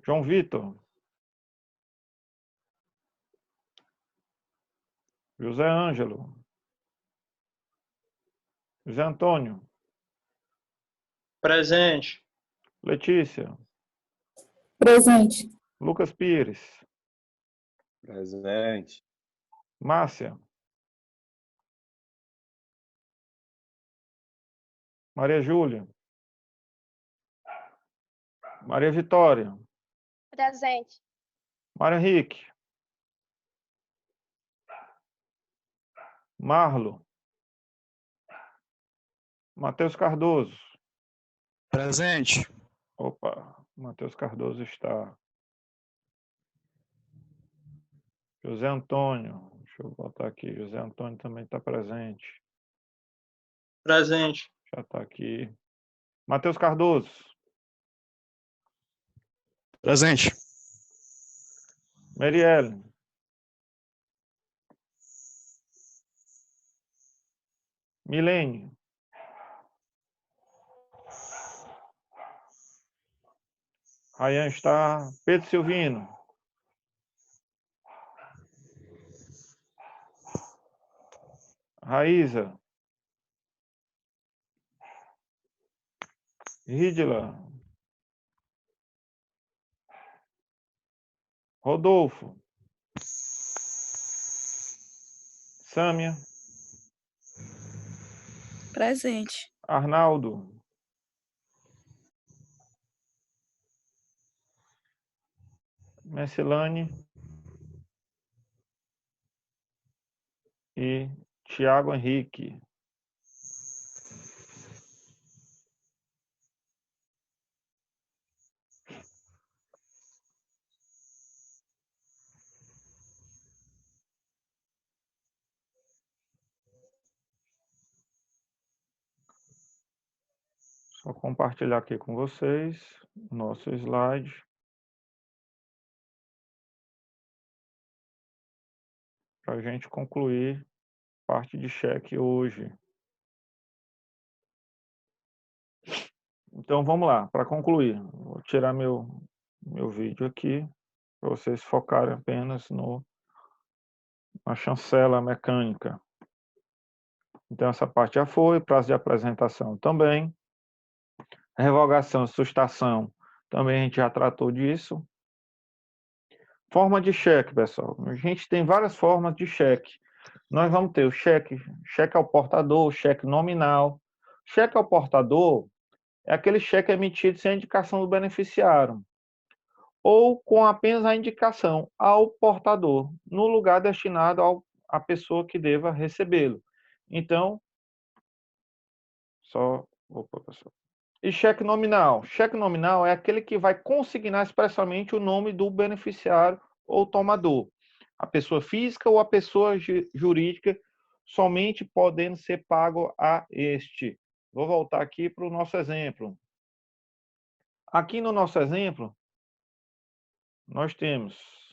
João Vitor. José Ângelo. José Antônio. Presente. Letícia. Presente. Lucas Pires. Presente. Márcia. Maria Júlia. Maria Vitória. Presente. Mário Henrique. Marlo. Matheus Cardoso. Presente. Opa, Matheus Cardoso está. José Antônio. Deixa eu botar aqui. José Antônio também está presente. Presente. Já está aqui. Matheus Cardoso. Presente. Merielle. Milene. Rayan está. Pedro Silvino. Raíza. Rídila. Rodolfo. Sâmia. Presente. Arnaldo. Messilane. E Tiago Henrique. Só compartilhar aqui com vocês o nosso slide. Para a gente concluir parte de cheque hoje. Então vamos lá, para concluir. Vou tirar meu vídeo aqui, para vocês focarem apenas na chancela mecânica. Então essa parte já foi, prazo de apresentação também. Revogação, sustação, também a gente já tratou disso. Forma de cheque, pessoal. A gente tem várias formas de cheque. Nós vamos ter o cheque ao portador, cheque nominal. Cheque ao portador é aquele cheque emitido sem a indicação do beneficiário, ou com apenas a indicação ao portador, no lugar destinado à pessoa que deva recebê-lo. Então, opa, pessoal. E cheque nominal? Cheque nominal é aquele que vai consignar expressamente o nome do beneficiário ou tomador. A pessoa física ou a pessoa jurídica, somente podendo ser pago a este. Vou voltar aqui para o nosso exemplo. Aqui no nosso exemplo, nós temos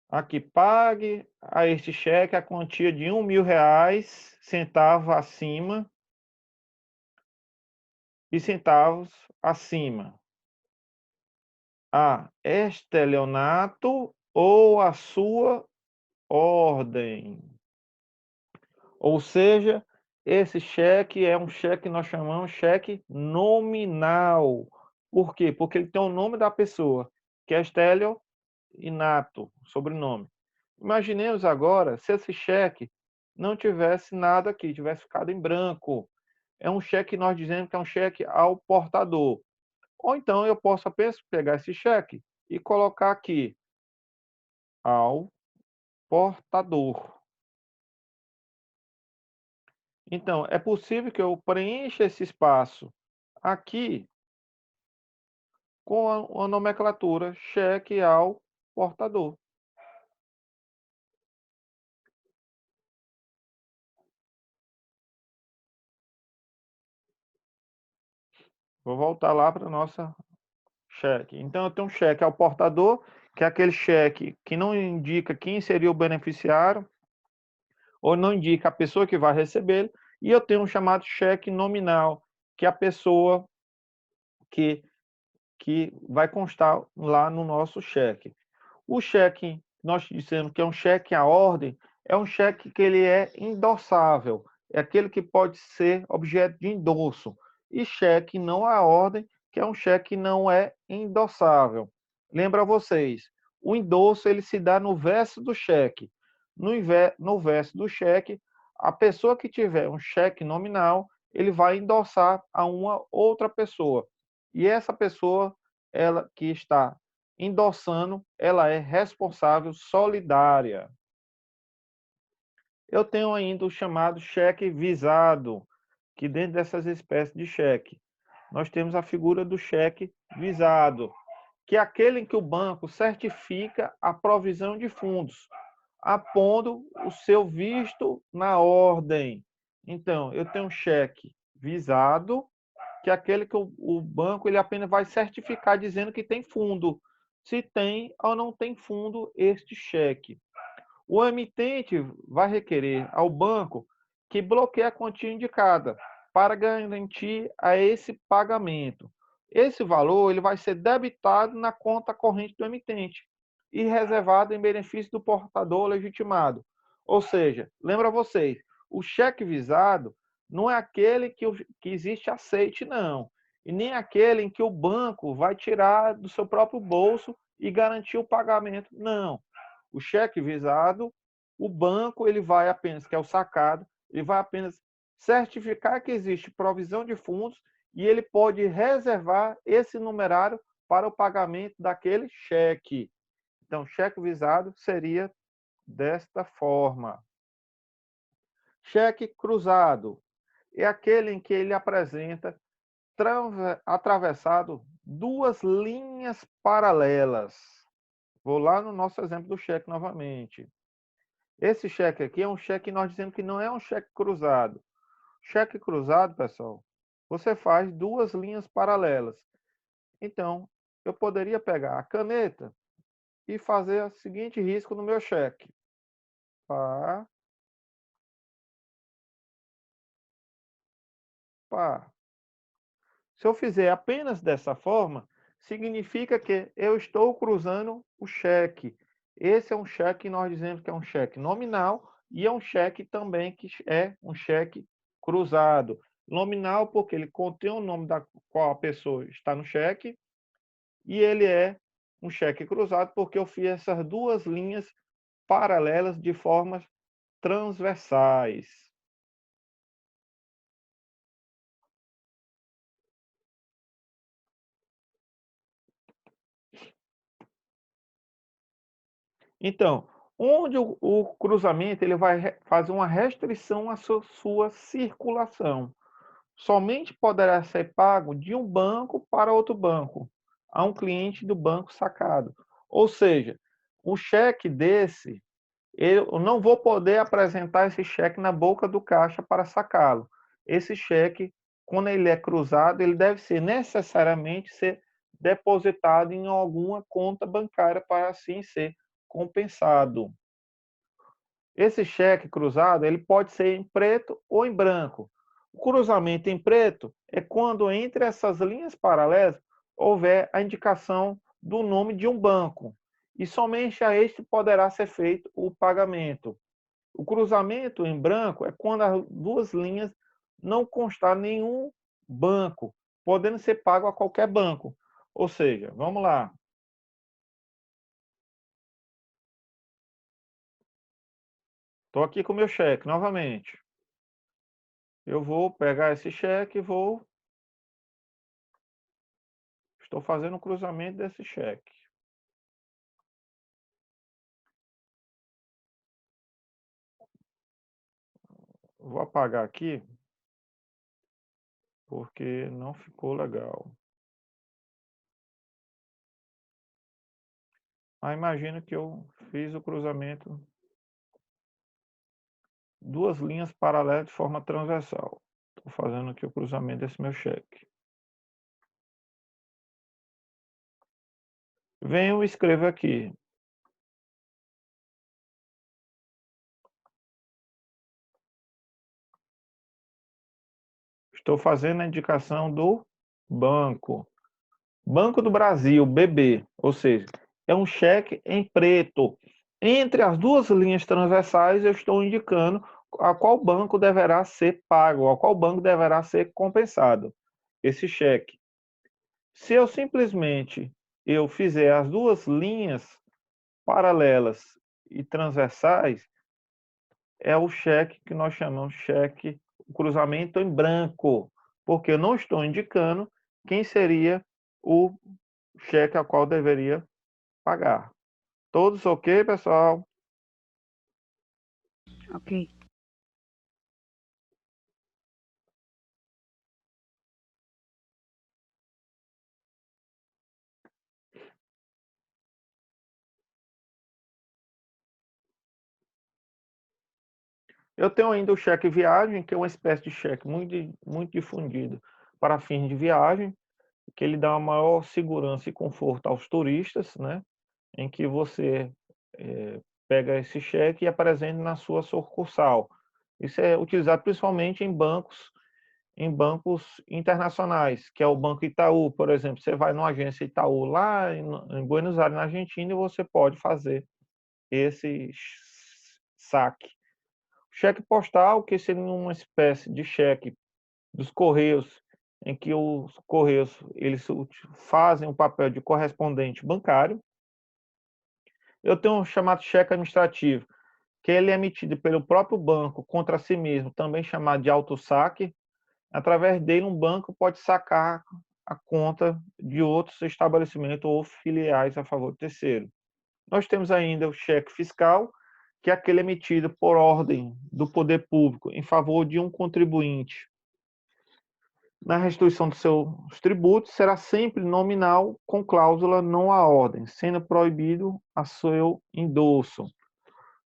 aqui, pague a este cheque a quantia de R$1.000, centavo acima e centavos acima a estelionato ou a sua ordem. Ou seja, esse cheque é um cheque que nós chamamos de cheque nominal. Por quê? Porque ele tem o nome da pessoa, que é estelionato, sobrenome. Imaginemos agora se esse cheque não tivesse nada aqui, tivesse ficado em branco. É um cheque que nós dizemos que é um cheque ao portador. Ou então eu posso apenas pegar esse cheque e colocar aqui ao portador. Então, é possível que eu preencha esse espaço aqui com a nomenclatura cheque ao portador. Vou voltar lá para a nossa cheque. Então, eu tenho um cheque ao portador, que é aquele cheque que não indica quem seria o beneficiário, ou não indica a pessoa que vai recebê-lo, e eu tenho um chamado cheque nominal, que a pessoa que vai constar lá no nosso cheque. O cheque, nós dissemos que é um cheque à ordem, é um cheque que ele é endossável, é aquele que pode ser objeto de endosso. E cheque não à ordem, que é um cheque que não é endossável. Lembra vocês, o endosso ele se dá no verso do cheque. No verso do cheque, a pessoa que tiver um cheque nominal, ele vai endossar a uma outra pessoa. E essa pessoa, ela que está endossando, ela é responsável solidária. Eu tenho ainda o chamado cheque visado, que dentro dessas espécies de cheque, nós temos a figura do cheque visado, que é aquele em que o banco certifica a provisão de fundos, apondo o seu visto na ordem. Então, eu tenho um cheque visado, que é aquele que o banco ele apenas vai certificar dizendo que tem fundo, se tem ou não tem fundo este cheque. O emitente vai requerer ao banco que bloqueie a quantia indicada para garantir a esse pagamento. Esse valor ele vai ser debitado na conta corrente do emitente e reservado em benefício do portador legitimado. Ou seja, lembra vocês, o cheque visado não é aquele que existe aceite, não. E nem aquele em que o banco vai tirar do seu próprio bolso e garantir o pagamento, não. O cheque visado, o banco ele vai apenas, que é o sacado, ele vai apenas certificar que existe provisão de fundos e ele pode reservar esse numerário para o pagamento daquele cheque. Então, cheque visado seria desta forma. Cheque cruzado é aquele em que ele apresenta atravessado duas linhas paralelas. Vou lá no nosso exemplo do cheque novamente. Esse cheque aqui é um cheque que nós dizemos que não é um cheque cruzado. Cheque cruzado, pessoal, você faz duas linhas paralelas. Então, eu poderia pegar a caneta e fazer o seguinte risco no meu cheque. Pá, pá. Se eu fizer apenas dessa forma, significa que eu estou cruzando o cheque. Esse é um cheque que nós dizemos que é um cheque nominal e é um cheque também que é um cheque cruzado. Nominal porque ele contém o nome da qual a pessoa está no cheque e ele é um cheque cruzado porque eu fiz essas duas linhas paralelas de formas transversais. Então, onde o cruzamento ele vai fazer uma restrição à sua circulação. Somente poderá ser pago de um banco para outro banco, a um cliente do banco sacado. Ou seja, o cheque desse, eu não vou poder apresentar esse cheque na boca do caixa para sacá-lo. Esse cheque, quando ele é cruzado, ele deve ser necessariamente ser depositado em alguma conta bancária para assim ser compensado. Esse cheque cruzado ele pode ser em preto ou em branco. O cruzamento em preto é quando entre essas linhas paralelas houver a indicação do nome de um banco e somente a este poderá ser feito o pagamento. O cruzamento em branco é quando as duas linhas não constar nenhum banco, podendo ser pago a qualquer banco. Ou seja, vamos lá. Estou aqui com o meu cheque novamente. Eu vou pegar esse cheque e estou fazendo o cruzamento desse cheque. Vou apagar aqui, porque não ficou legal. Mas imagino que eu fiz o cruzamento, duas linhas paralelas de forma transversal. Estou fazendo aqui o cruzamento desse meu cheque. Venho e escrevo aqui. Estou fazendo a indicação do banco. Banco do Brasil, BB, ou seja, é um cheque em preto. Entre as duas linhas transversais, eu estou indicando a qual banco deverá ser pago, a qual banco deverá ser compensado esse cheque. Se eu simplesmente fizer as duas linhas paralelas e transversais, é o cheque que nós chamamos de cheque, o cruzamento em branco, porque eu não estou indicando quem seria o cheque a qual deveria pagar. Todos ok, pessoal? Ok. Eu tenho ainda o cheque viagem, que é uma espécie de cheque muito difundido para fins de viagem, que ele dá uma maior segurança e conforto aos turistas, né? Em que você pega esse cheque e apresenta na sua sucursal. Isso é utilizado principalmente em bancos internacionais, que é o Banco Itaú, por exemplo. Você vai numa agência Itaú lá em Buenos Aires, na Argentina, e você pode fazer esse saque. Cheque postal, que seria uma espécie de cheque dos Correios, em que os Correios eles fazem o papel de correspondente bancário. Eu tenho um chamado cheque administrativo, que ele é emitido pelo próprio banco contra si mesmo, também chamado de autossaque. Através dele, um banco pode sacar a conta de outros estabelecimentos ou filiais a favor do terceiro. Nós temos ainda o cheque fiscal, que é aquele emitido por ordem do poder público em favor de um contribuinte. Na restituição dos seus tributos, será sempre nominal, com cláusula não à ordem, sendo proibido a seu endosso.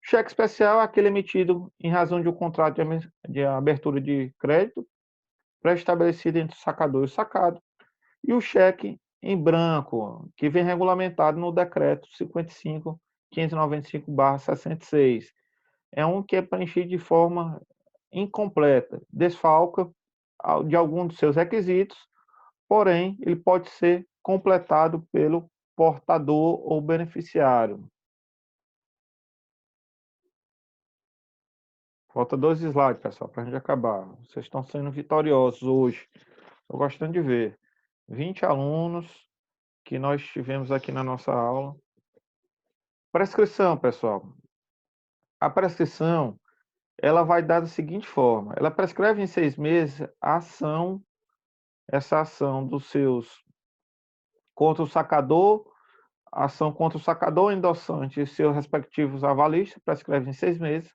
Cheque especial é aquele emitido em razão de um contrato de abertura de crédito pré-estabelecido entre o sacador e o sacado, e o cheque em branco, que vem regulamentado no decreto 55.595/66. É um que é preenchido de forma incompleta, desfalca de algum dos seus requisitos, porém, ele pode ser completado pelo portador ou beneficiário. Falta 2 slides, pessoal, para a gente acabar. Vocês estão sendo vitoriosos hoje. Estou gostando de ver. 20 alunos que nós tivemos aqui na nossa aula. Prescrição, pessoal. A prescrição, ela vai dar da seguinte forma. Ela prescreve em 6 meses essa ação dos seus contra o sacador, ação contra o sacador, endossante e seus respectivos avalistas, prescreve em 6 meses,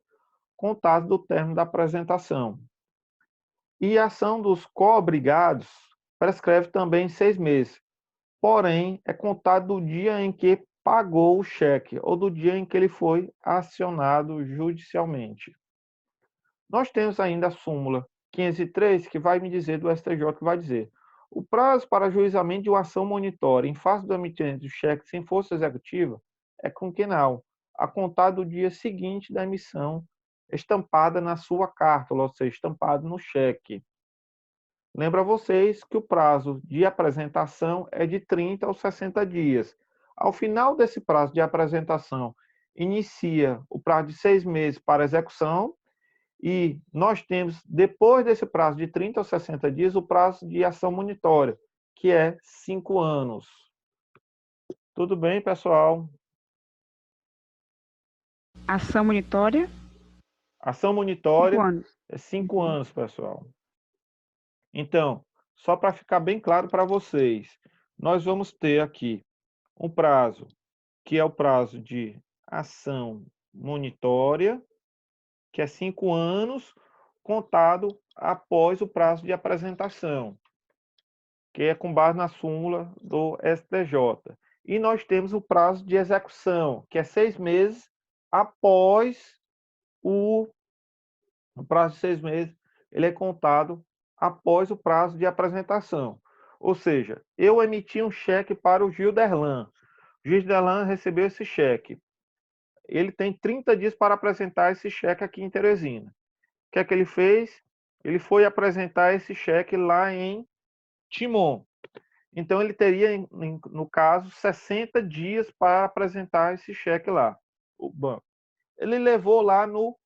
contado do término da apresentação. E a ação dos co-obrigados prescreve também em 6 meses, porém, é contado do dia em que pagou o cheque ou do dia em que ele foi acionado judicialmente. Nós temos ainda a súmula 503, que vai me dizer, do STJ, que vai dizer: o prazo para ajuizamento de uma ação monitória em face do emitimento do cheque sem força executiva é quinquenal, a contar do dia seguinte da emissão estampada na sua carta, ou seja, estampado no cheque. Lembro a vocês que o prazo de apresentação é de 30 aos 60 dias. Ao final desse prazo de apresentação, inicia o prazo de 6 meses para execução e nós temos, depois desse prazo de 30 aos 60 dias, o prazo de ação monitória, que é 5 anos. Tudo bem, pessoal? Ação monitória? Ação monitória 5 anos. é 5 anos, pessoal. Então, só para ficar bem claro para vocês, nós vamos ter aqui um prazo, que é o prazo de ação monitória, que é 5 anos, contado após o prazo de apresentação, que é com base na súmula do STJ. E nós temos o prazo de execução, que é 6 meses após o prazo de 6 meses, ele é contado após o prazo de apresentação. Ou seja, eu emiti um cheque para o Gilderlan. O Gilderlan recebeu esse cheque. Ele tem 30 dias para apresentar esse cheque aqui em Teresina. O que é que ele fez? Ele foi apresentar esse cheque lá em Timon. Então, ele teria, no caso, 60 dias para apresentar esse cheque lá, o banco. Ele levou lá no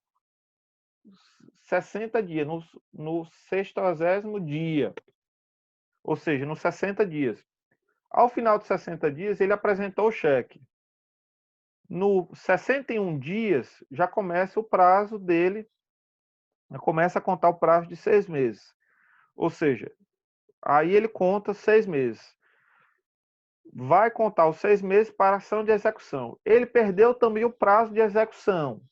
60 dias, no 60º dia, ou seja, nos 60 dias. Ao final dos 60 dias, ele apresentou o cheque. No 61 dias, já começa o prazo dele, começa a contar o prazo de 6 meses. Ou seja, aí ele conta 6 meses. Vai contar os 6 meses para ação de execução. Ele perdeu também o prazo de execução.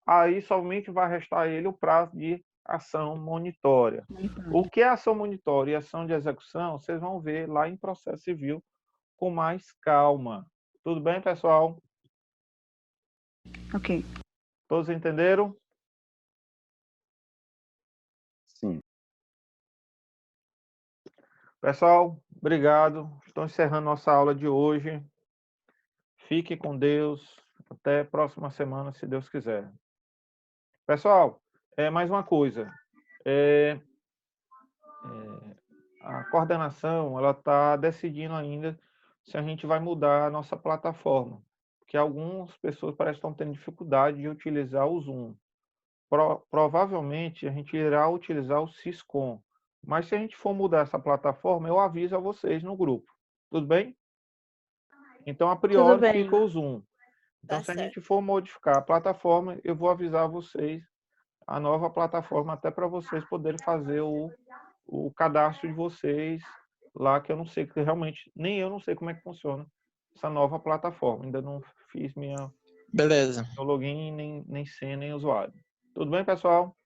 Aí somente vai restar a ele o prazo de ação monitória. O que é ação monitória e ação de execução, vocês vão ver lá em processo civil com mais calma. Tudo bem, pessoal? Ok. Todos entenderam? Sim. Pessoal, obrigado. Estou encerrando nossa aula de hoje. Fique com Deus. Até a próxima semana, se Deus quiser. Pessoal, mais uma coisa. A coordenação ela está decidindo ainda se a gente vai mudar a nossa plataforma, porque algumas pessoas parecem que estão tendo dificuldade de utilizar o Zoom. Provavelmente a gente irá utilizar o Syscom, mas se a gente for mudar essa plataforma, eu aviso a vocês no grupo. Tudo bem? Então, a priori, fica o Zoom. Então, se a gente for modificar a plataforma, eu vou avisar vocês a nova plataforma, até para vocês poderem fazer o cadastro de vocês lá, que eu não sei, que realmente, nem eu não sei como é que funciona essa nova plataforma. Ainda não fiz meu login, nem senha, nem usuário. Tudo bem, pessoal?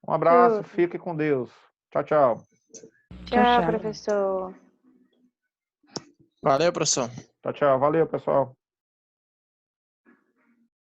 Um abraço, fique com Deus. Tchau, tchau. Tchau, professor. Valeu, professor. Tchau, tchau. Valeu, pessoal.